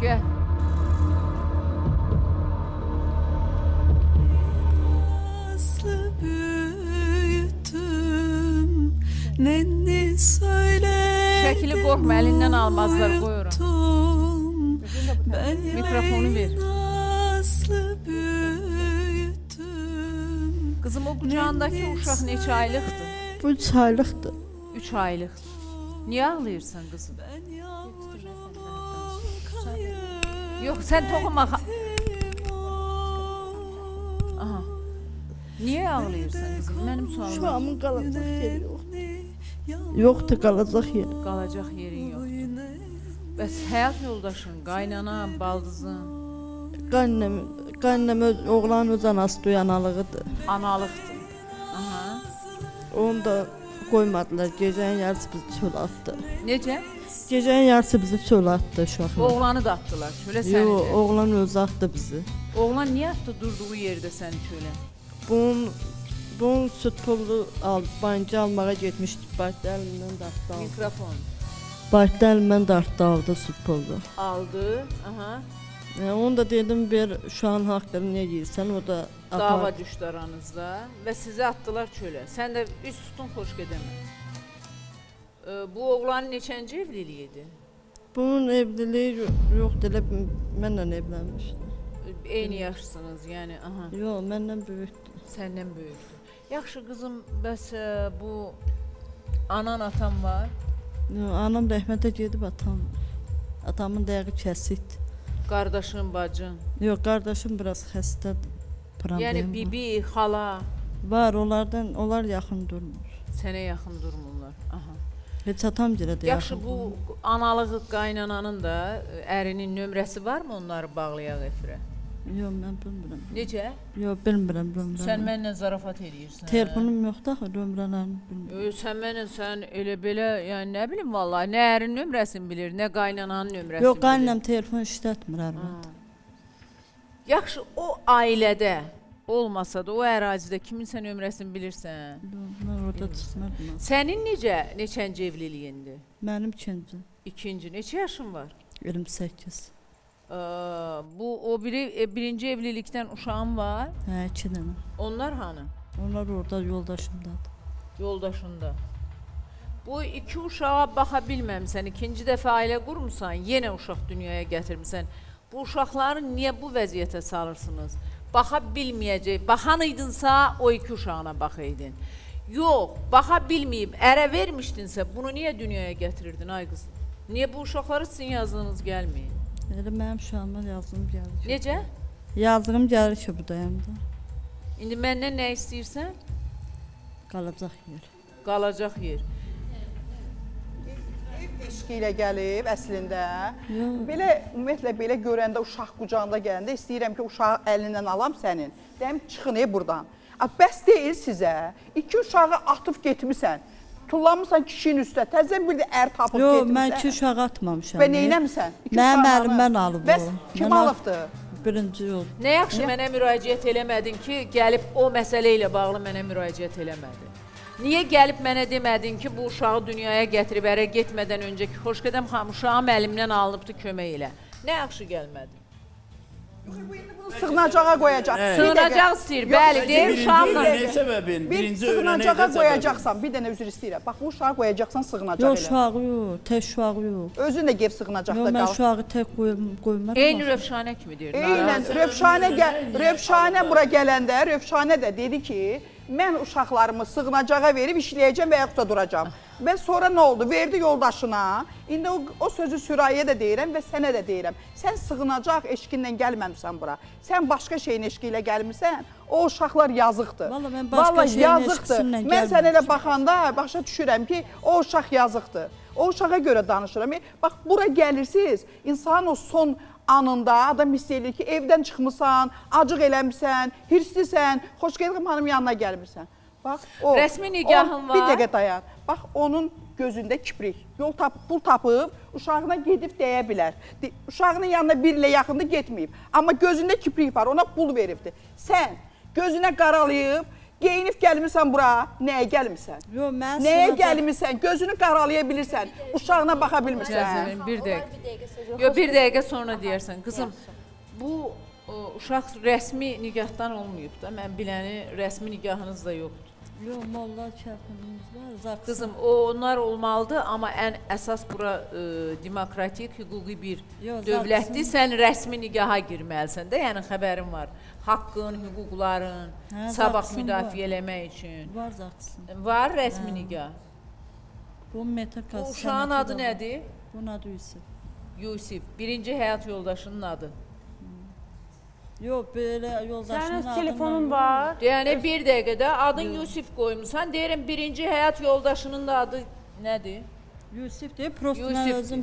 Gəl. Aslı büyüttüm, nenni söyle. Şəkili qorxma, əlindən almazlar, qoyuram. Ben Mikrofonu ver. aslı büyüttüm. Qızım, o qucağındakı uşaq neçə aylıqdır? Bu 3 aylıqdır. 3 aylıqdır. Niyə ağlayırsan qızım? Yox, sən toxunma. Aha. Niyə ağlayırsan qızım? Mənim Şu sualım anın qalacaq yeri yoxdur. Yoxdur, qalacaq yeri. qalacaq yerin yoxdur. Bəs həyat yoldaşın, qaynanan, baldızın, Qaynəm oğlan öz anası duyanalığıdır. analıqdır. Aha. Onu da qoymadılar. Gecənin yarısı bizi çöl atdı. Necə? Gecənin yarısı bizi çöl atdı uşaqlar. Oğlanı da atdılar çölə Yox, səni. oğlan özü atdı bizi. Oğlan niyə atdı durduğu yerdə səni çölə? Bunun süt pulu bancı almağa getmişdik. Baytda əlimdən dartdı aldı. Mikrofon Baytda əlimdən dartdı aldı süt pulu. aldı. Aha. Onu da dedim bir uşağın haqqını niyə yeyirsən, o da Dava düşdü aranızda və sizi atdılar çölə. Sən də üst tutun, xoş gedəmə. Bu oğlanın neçənci evliliyi idi? Bunun evliliyi yoxdur, elə mənlə evlənmişdi. Eyni yaşsınız, yəni. Aha. Yox, məndən böyükdür. Səndən böyükdür. Yaxşı qızım, bəs bu anan atan var? Yox, anam rəhmətə gedib atam. Atamın dəqiq kəsikdir. Qardaşın, bacın. Yox, qardaşım biraz xəstədir. Problem Yəni var. bibi, xala Var, onlar yaxın durmur. sənə yaxın durmurlar. Aha. Heç atam gilə də Yaxşı, yaxın bu analığı qaynananın da ərinin nömrəsi varmı onları bağlayaq efirə? Yox, mən bilmirəm. Necə? Yox, bilmirəm. Sən mənlə zarafat eləyirsən. Telefonum yoxdur axı, nömrələrini bilmirəm. Sən mənlə sən elə belə, yəni nə bilim vallahi, nə ərin nömrəsini bilir, nə qaynananın nömrəsini Yox, bilir. qaynam telefon işlətmir əlbəttə. Yaxşı, o ailədə olmasa da, o ərazidə kiminsə nömrəsini bilirsən. Yox, mən orada çıxmadım. Sənin neçənci evliliyindir? Mənim ikinci, İkinci, neçə yaşın var? 28. Bu o birinci evlilikdən uşağın var. Hə, 2 dənə. Onlar hanı? Onlar orada yoldaşımdadır. Yoldaşında. Bu iki uşağa baxa bilməmsən, ikinci dəfə ailə qurmusan, yenə uşaq dünyaya gətirmisən. Bu uşaqları niyə bu vəziyyətə salırsınız? Baxa bilməyəcək. Baxan idinsə o iki uşağına baxaydın. Yox, baxa bilməyib, ərə vermişdinsə bunu niyə dünyaya gətirirdin ay qızım? Niyə bu uşaqları sizin yazdığınız gəlməyir? Elə mənim uşağıma yazdığım gəlir ki. Necə? Yazdığım gəlir ki, budayım da. İndi məndən nə istəyirsən? Qalacaq yer. Qalacaq yer. Eşqi ilə gəlib əslində. Yox. Belə ümumiyyətlə belə görəndə uşaq qucağında gələndə istəyirəm ki, uşağı əlindən alam sənin. Deyim çıxın burdan. Bəs deyil sizə. 2 uşağı atıb getmisən. Tullanmısan kişinin üstə. Təzədən bir də ər tapıb Yox, getmisən. mən 2 uşağı atmamışam. Və neynəmisən? Mənim əlimdən alıb Bəs o. kim Mən alıbdı? Birinci yol. Nə yaxşı mənə müraciət eləmədin ki, gəlib o məsələ ilə bağlı mənə müraciət eləmədin. Niyə gəlib mənə demədin ki, bu uşağı dünyaya gətirib ərə getmədən öncəki Xoşgədəm xanım uşağım əlimdən alınıbdı, kömək elə. Nə yaxşı gəlmədi? Sığınacağa qoyacaqsan. Sığınacaq istəyir, bəli, deyir uşağımla. Ne sebebin? Bir Birinci sığınacağa öğreneyde qoyacaqsan. Bir dənə üzr istəyirəm. Bax bu uşağı qoyacaqsan sığınacaq Yox, elə. uşağı yox, tək uşağı yox. Özün də gev Yox, sığınacaqda mən qal. uşağı tək qoymaram. Eyni Rövşanə kimi deyir. Eynən Rövşanə bura gələndə Rövşanə də dedi ki, mən uşaqlarımı sığınacağa verib işləyəcəm və yaxud da duracam. Və sonra nə oldu? Verdi yoldaşına. İndi o sözü Sürahiyə də deyirəm və sənə də deyirəm. Sən sığınacaq eşqinlə gəlməmisən bura. Sən başqa şeyin eşqi ilə gəlmirsən. O uşaqlar yazıqdır. Vallahi mən başqa şeyin eşqisindən Mən sənə elə gəlməmişəm. baxanda başa düşürəm ki, o uşaq yazıqdır. O uşağa görə danışıram. Bax, bura gəlirsiniz, insan o son anında adam hiss edir ki, evdən çıxmısan, acıq eləmirsən, hirslisən, Xoşgədəm xanım yanına gəlmirsən. Bax, o. Rəsmi nigahın var. Bir dəqiqə dayan. Bax, onun gözündə kiprik. Pul tapıb, uşağına gedib deyə bilər. Uşağının yanına bir ilə yaxında getməyib. Amma gözündə kiprik var, ona pul veribdir. Sən gözünə qaralayıb, Geyinib gəlmirsən bura. Nəyə gəlmirsən? Yo, mən Nəyə sınacaq- gəlmirsən? Gözünü qaralaya bilirsən. Uşağına baxa bilmirsən. Cəzəmin bir dəqiqə. Yo, bir dəqiqə sonra deyərsən. Qızım, bu uşaq rəsmi nigahdan olmayıb da. Mən biləni rəsmi nigahınız da yoxdur. Yo, molla kəfənimiz var, zaksın. Qızım, onlar olmalıdır, amma ən əsas bura demokratik, hüquqi bir Yo, dövlətdir. Sən rəsmi nigaha girməlisən də, yəni xəbərin var. Haqqın, hüquqların, Hə, sabah zaksın müdafiə eləmək üçün. Var zaksın. Var rəsmi nigah. Bu metakası. Bu uşağın adı nədir? Bunun adı Yusuf. Yusif. Birinci həyat yoldaşının adı. Yo, belə yoldaşının Sənin telefonun var. Yəni bir dəqiqədə adın Yusif qoymusan, deyirəm birinci həyat yoldaşının da adı nədir? Yusuf deyil, prosto mən Yusif. özüm